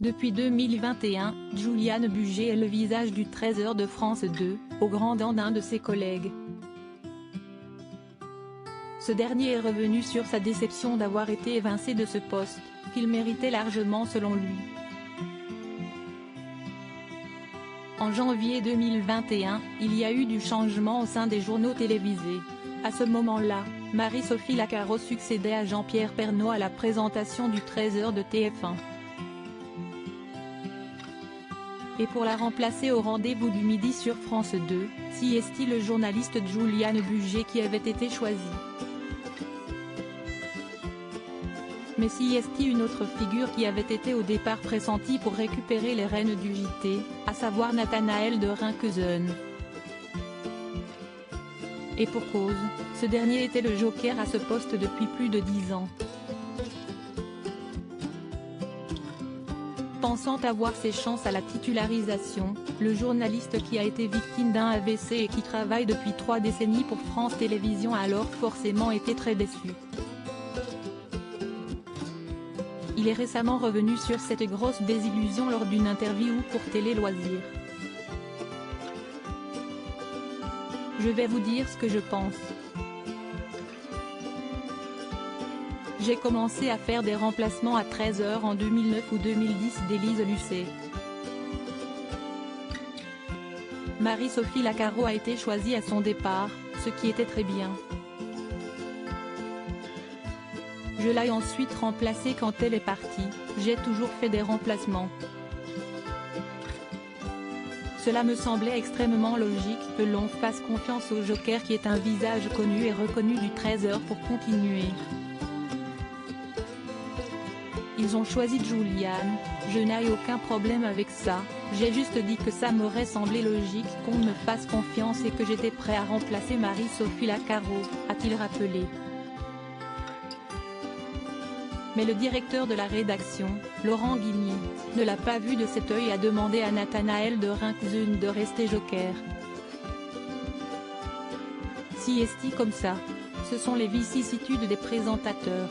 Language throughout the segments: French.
Depuis 2021, Juliane Bugier est le visage du 13h de France 2, au grand dam d'un de ses collègues. Ce dernier est revenu sur sa déception d'avoir été évincé de ce poste, qu'il méritait largement selon lui. En janvier 2021, il y a eu du changement au sein des journaux télévisés. À ce moment-là, Marie-Sophie Lacaro succédait à Jean-Pierre Pernaut à la présentation du 13h de TF1. Et pour la remplacer au rendez-vous du midi sur France 2, c'est le journaliste Juliane Bugier qui avait été choisi. Mais c'est une autre figure qui avait été au départ pressentie pour récupérer les rênes du JT, à savoir Nathanaël de Rinckesen. Et pour cause, ce dernier était le joker à ce poste depuis plus de 10 ans. Pensant avoir ses chances à la titularisation, le journaliste qui a été victime d'un AVC et qui travaille depuis 3 décennies pour France Télévisions a alors forcément été très déçu. Il est récemment revenu sur cette grosse désillusion lors d'une interview pour Télé Loisirs. Je vais vous dire ce que je pense. J'ai commencé à faire des remplacements à 13h en 2009 ou 2010 d'Élise Lucet. Marie-Sophie Lacaro a été choisie à son départ, ce qui était très bien. Je l'ai ensuite remplacée quand elle est partie, j'ai toujours fait des remplacements. Cela me semblait extrêmement logique que l'on fasse confiance au joker qui est un visage connu et reconnu du 13h pour continuer. Ils ont choisi Juliane, je n'ai aucun problème avec ça, j'ai juste dit que ça m'aurait semblé logique qu'on me fasse confiance et que j'étais prêt à remplacer Marie-Sophie Lacaro, a-t-il rappelé. Mais le directeur de la rédaction, Laurent Guigny, ne l'a pas vu de cet œil et a demandé à Nathanaël de Rinckesen de rester joker. C'est comme ça. Ce sont les vicissitudes des présentateurs.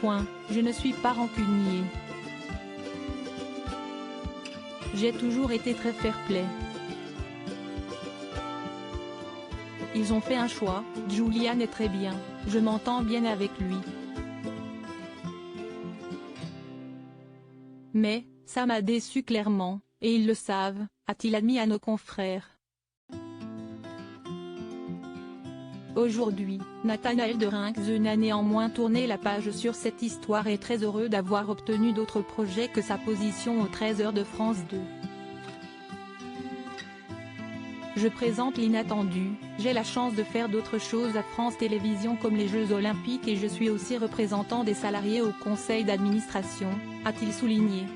Point, je ne suis pas rancunier. J'ai toujours été très fair-play. Ils ont fait un choix, Juliane est très bien, je m'entends bien avec lui. Mais, ça m'a déçu clairement, et ils le savent, a-t-il admis à nos confrères. Aujourd'hui, Nathanaël de Rinckesen a néanmoins tourné la page sur cette histoire et est très heureux d'avoir obtenu d'autres projets que sa position au 13h de France 2. Je présente l'inattendu, j'ai la chance de faire d'autres choses à France Télévisions comme les Jeux Olympiques et je suis aussi représentant des salariés au conseil d'administration, a-t-il souligné.